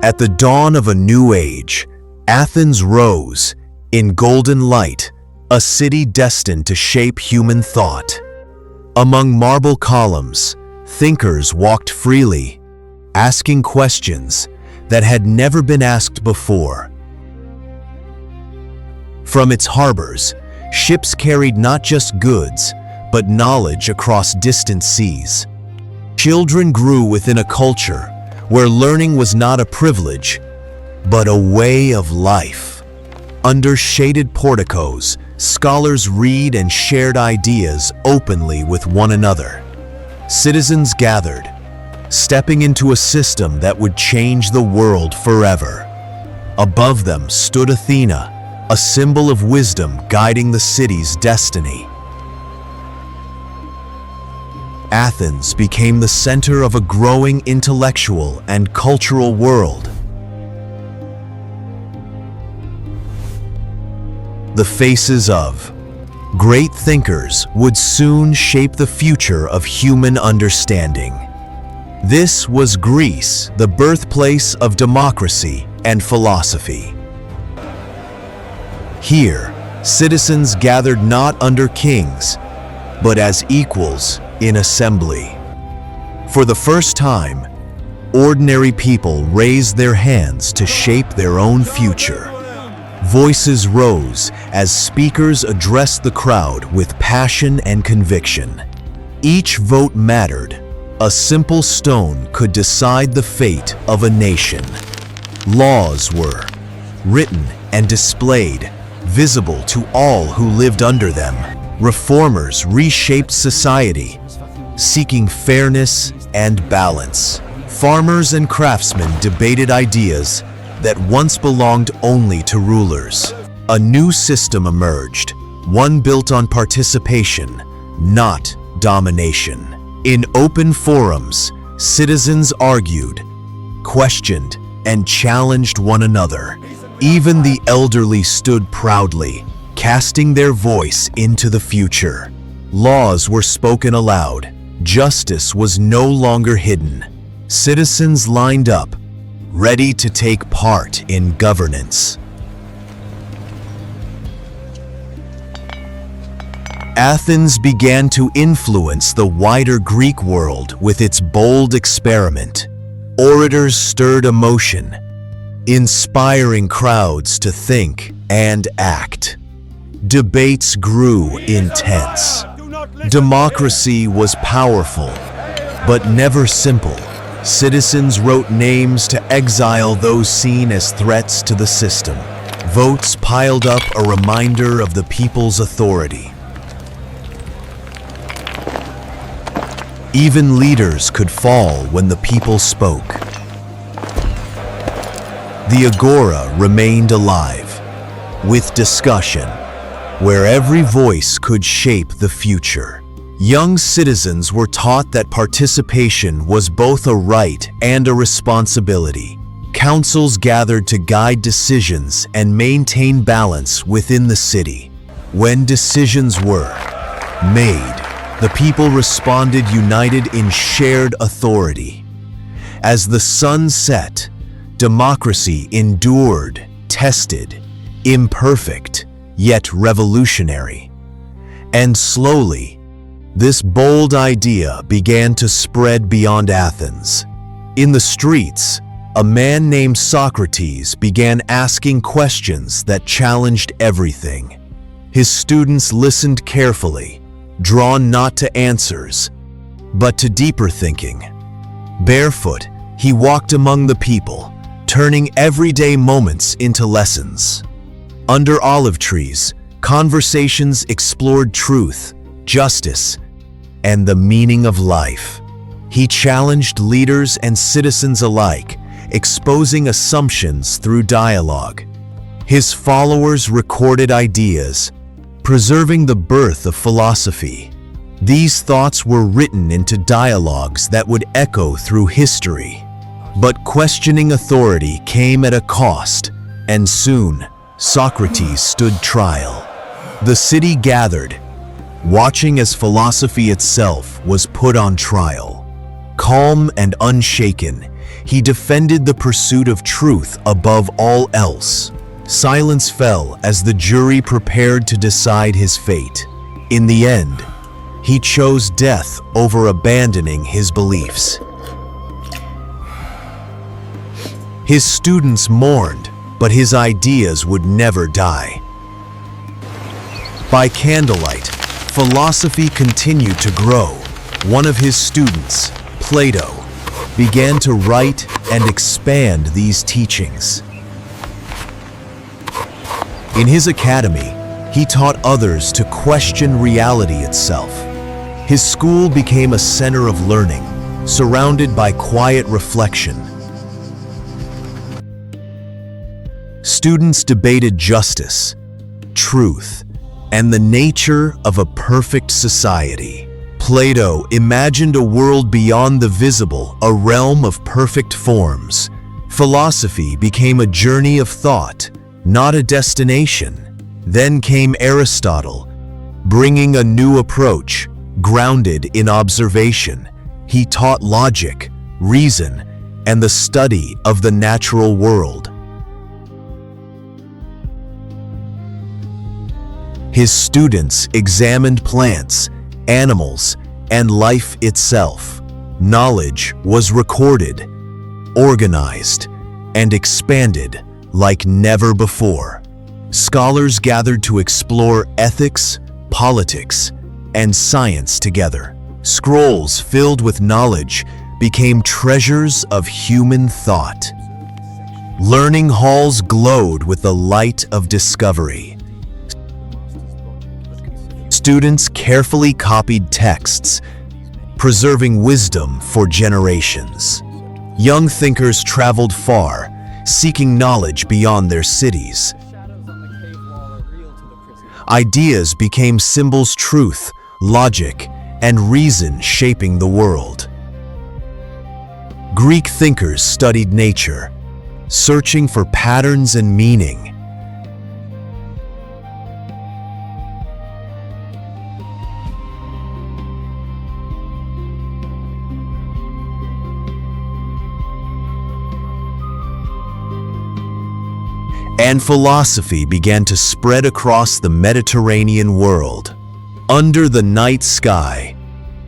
At the dawn of a new age, Athens rose, in golden light, a city destined to shape human thought. Among marble columns, thinkers walked freely, asking questions that had never been asked before. From its harbors, ships carried not just goods, but knowledge across distant seas. Children grew within a culture where learning was not a privilege, but a way of life. Under shaded porticos, scholars read and shared ideas openly with one another. Citizens gathered, stepping into a system that would change the world forever. Above them stood Athena, a symbol of wisdom guiding the city's destiny. Athens became the center of a growing intellectual and cultural world. The faces of great thinkers would soon shape the future of human understanding. This was Greece, the birthplace of democracy and philosophy. Here, citizens gathered not under kings, but as equals in assembly. For the first time, ordinary people raised their hands to shape their own future. Voices rose as speakers addressed the crowd with passion and conviction. Each vote mattered. A simple stone could decide the fate of a nation. Laws were written and displayed, visible to all who lived under them. Reformers reshaped society, seeking fairness and balance. Farmers and craftsmen debated ideas that once belonged only to rulers. A new system emerged, one built on participation, not domination. In open forums, citizens argued, questioned, and challenged one another. Even the elderly stood proudly, casting their voice into the future. Laws were spoken aloud. Justice was no longer hidden. Citizens lined up, ready to take part in governance. Athens began to influence the wider Greek world with its bold experiment. Orators stirred emotion, inspiring crowds to think and act. Debates grew intense. Democracy was powerful, but never simple. Citizens wrote names to exile those seen as threats to the system. Votes piled up, a reminder of the people's authority. Even leaders could fall when the people spoke. The agora remained alive, with discussion, where every voice could shape the future. Young citizens were taught that participation was both a right and a responsibility. Councils gathered to guide decisions and maintain balance within the city. When decisions were made, the people responded united in shared authority. As the sun set, democracy endured, tested, imperfect, yet revolutionary. And slowly, this bold idea began to spread beyond Athens. In the streets, a man named Socrates began asking questions that challenged everything. His students listened carefully, drawn not to answers, but to deeper thinking. Barefoot, he walked among the people, turning everyday moments into lessons. Under olive trees, conversations explored truth, justice, and the meaning of life. He challenged leaders and citizens alike, exposing assumptions through dialogue. His followers recorded ideas, preserving the birth of philosophy. These thoughts were written into dialogues that would echo through history. But questioning authority came at a cost, and soon Socrates stood trial. The city gathered, watching as philosophy itself was put on trial. Calm and unshaken, He defended the pursuit of truth above all else. Silence fell as the jury prepared to decide his fate. In the end, he chose death over abandoning his beliefs. His students mourned, but his ideas would never die. By candlelight, philosophy continued to grow. One of his students, Plato, began to write and expand these teachings. In his academy, he taught others to question reality itself. His school became a center of learning, surrounded by quiet reflection. Students debated justice, truth, and the nature of a perfect society. Plato imagined a world beyond the visible, a realm of perfect forms. Philosophy became a journey of thought, not a destination. Then came Aristotle, bringing a new approach, grounded in observation. He taught logic, reason, and the study of the natural world. His students examined plants, animals, and life itself. Knowledge was recorded, organized, and expanded like never before. Scholars gathered to explore ethics, politics, and science together. Scrolls filled with knowledge became treasures of human thought. Learning halls glowed with the light of discovery. Students carefully copied texts, preserving wisdom for generations. Young thinkers traveled far, seeking knowledge beyond their cities. Ideas became symbols, truth, logic, and reason shaping the world. Greek thinkers studied nature, searching for patterns and meaning. And philosophy began to spread across the Mediterranean world. Under the night sky,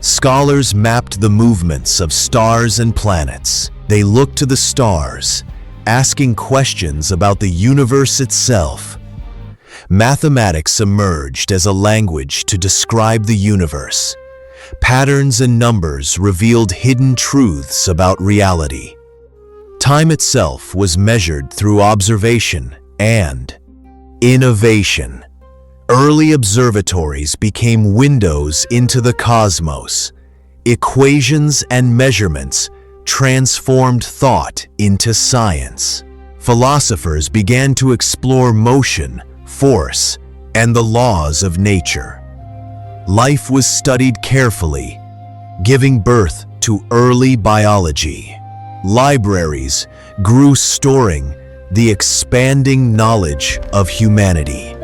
scholars mapped the movements of stars and planets. They looked to the stars, asking questions about the universe itself. Mathematics emerged as a language to describe the universe. Patterns and numbers revealed hidden truths about reality. Time itself was measured through observation and innovation. Early observatories became windows into the cosmos. Equations and measurements transformed thought into science. Philosophers began to explore motion, force, and the laws of nature. Life was studied carefully, giving birth to early biology. Libraries grew, storing the expanding knowledge of humanity.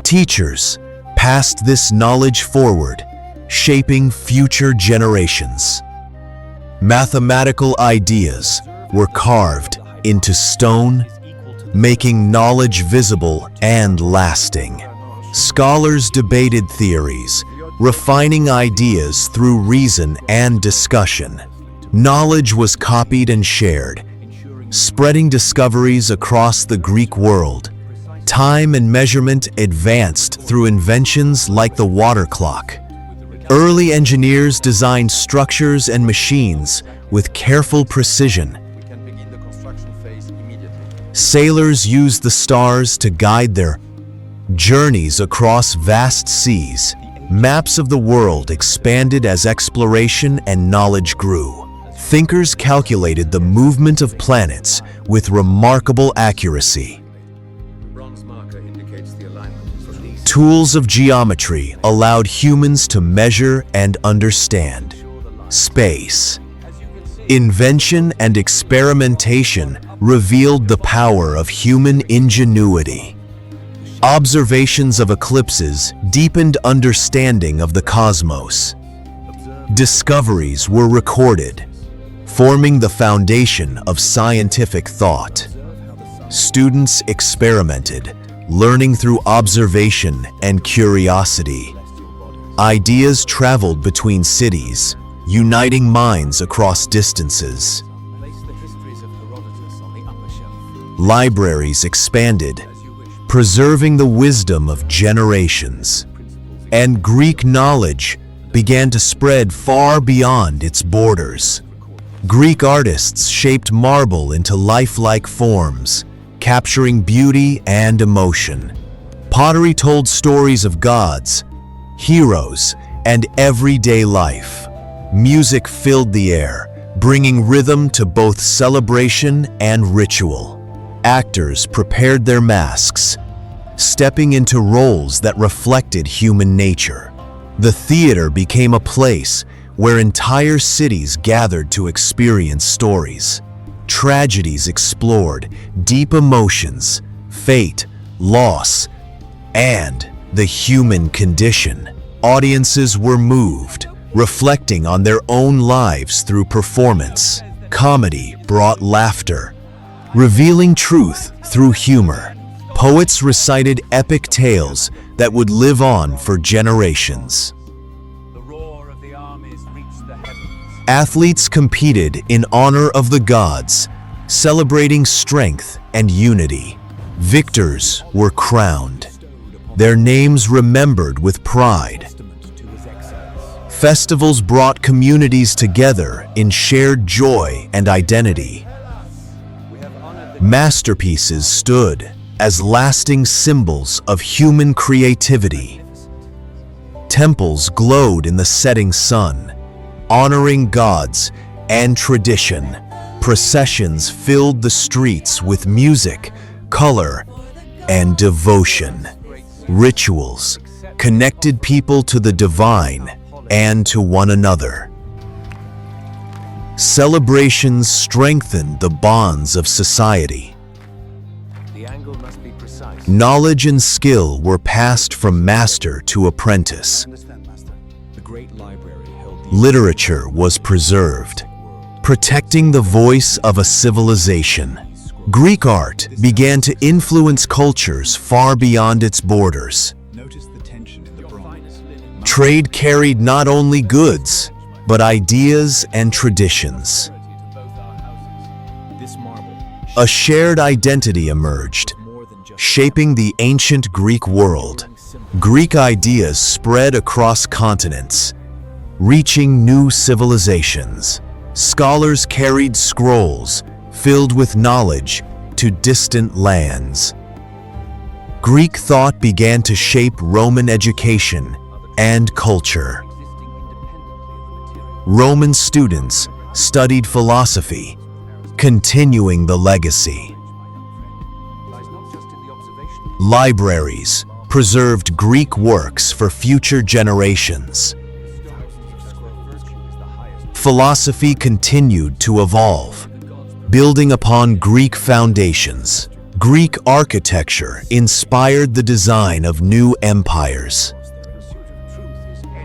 Teachers passed this knowledge forward, shaping future generations. Mathematical ideas were carved into stone, making knowledge visible and lasting. Scholars debated theories, refining ideas through reason and discussion. Knowledge was copied and shared, spreading discoveries across the Greek world. Time and measurement advanced through inventions like the water clock. Early engineers designed structures and machines with careful precision. Sailors used the stars to guide their journeys across vast seas. Maps of the world expanded as exploration and knowledge grew. Thinkers calculated the movement of planets with remarkable accuracy. Tools of geometry allowed humans to measure and understand space. Invention and experimentation revealed the power of human ingenuity. Observations of eclipses deepened understanding of the cosmos. Discoveries were recorded, forming the foundation of scientific thought. Students experimented, learning through observation and curiosity. Ideas traveled between cities, uniting minds across distances. Libraries expanded, preserving the wisdom of generations. And Greek knowledge began to spread far beyond its borders. Greek artists shaped marble into lifelike forms, capturing beauty and emotion. Pottery told stories of gods, heroes, and everyday life. Music filled the air, bringing rhythm to both celebration and ritual. Actors prepared their masks, stepping into roles that reflected human nature. The theater became a place where entire cities gathered to experience stories. Tragedies explored deep emotions, fate, loss, and the human condition. Audiences were moved, reflecting on their own lives through performance. Comedy brought laughter, revealing truth through humor. Poets recited epic tales that would live on for generations. The roar of the armies reached the heavens. Athletes competed in honor of the gods, celebrating strength and unity. Victors were crowned, their names remembered with pride. Festivals brought communities together in shared joy and identity. Masterpieces stood as lasting symbols of human creativity. Temples glowed in the setting sun, honoring gods and tradition. Processions filled the streets with music, color, and devotion. Rituals connected people to the divine and to one another. Celebrations strengthened the bonds of society. The angle must be precise. Knowledge and skill were passed from master to apprentice. Understand, Master. The great library held the Literature was preserved, protecting the voice of a civilization. Greek art began to influence cultures far beyond its borders. Notice the tension in the bronze. Trade carried not only goods, but ideas and traditions. This marble A shared identity emerged, more than just shaping the ancient Greek world. Greek ideas spread across continents, reaching new civilizations. Scholars carried scrolls filled with knowledge to distant lands. Greek thought began to shape Roman education and culture. Roman students studied philosophy, continuing the legacy. lies not just in the observation. Libraries preserved Greek works for future generations. Philosophy continued to evolve, building upon Greek foundations. Greek architecture inspired the design of new empires.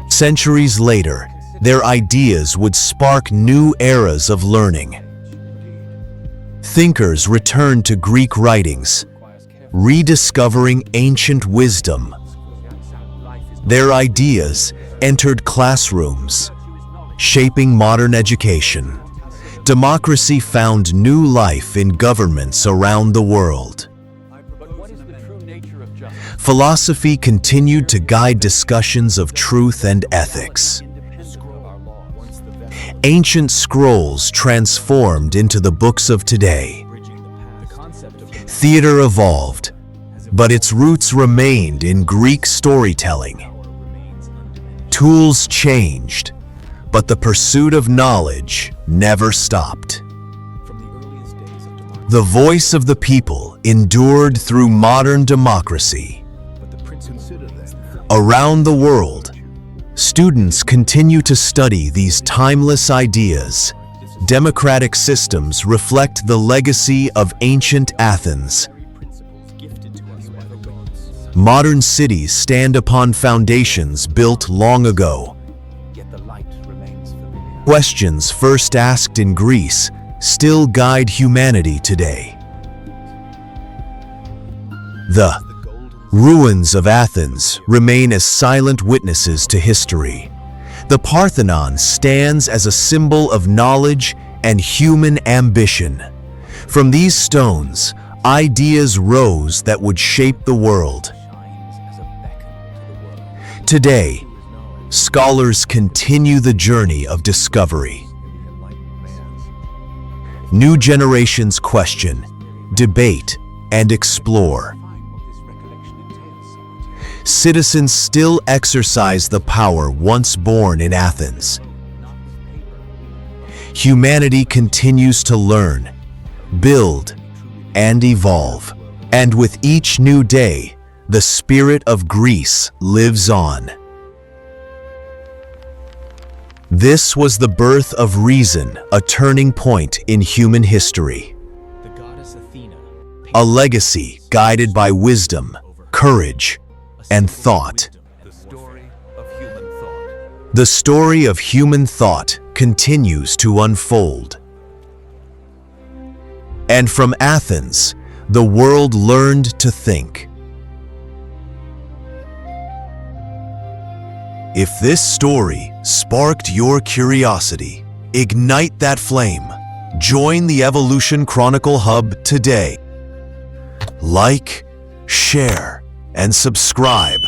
Centuries later, their ideas would spark new eras of learning. Thinkers returned to Greek writings, rediscovering ancient wisdom. Their ideas entered classrooms, shaping modern education. Democracy found new life in governments around the world. But what is the true nature of justice? Philosophy continued to guide discussions of truth and ethics. Ancient scrolls transformed into the books of today. Theater evolved, but its roots remained in Greek storytelling. Tools changed, but the pursuit of knowledge never stopped. The voice of the people endured through modern democracy. Around the world, students continue to study these timeless ideas. Democratic systems reflect the legacy of ancient Athens. Modern cities stand upon foundations built long ago. Yet the light remains familiar. Questions first asked in Greece still guide humanity today. The ruins of Athens remain as silent witnesses to history. The Parthenon stands as a symbol of knowledge and human ambition. From these stones, ideas rose that would shape the world. Today, scholars continue the journey of discovery. New generations question, debate, and explore. Citizens still exercise the power once born in Athens. Humanity continues to learn, build, and evolve. And with each new day, the spirit of Greece lives on. This was the birth of reason, a turning point in human history. The goddess Athena, A legacy guided by wisdom, courage, and thought. the story of human thought. The story of human thought continues to unfold. And from Athens, the world learned to think. If this story sparked your curiosity, ignite that flame. Join the Evolution Chronicle Hub today. Like, share, and subscribe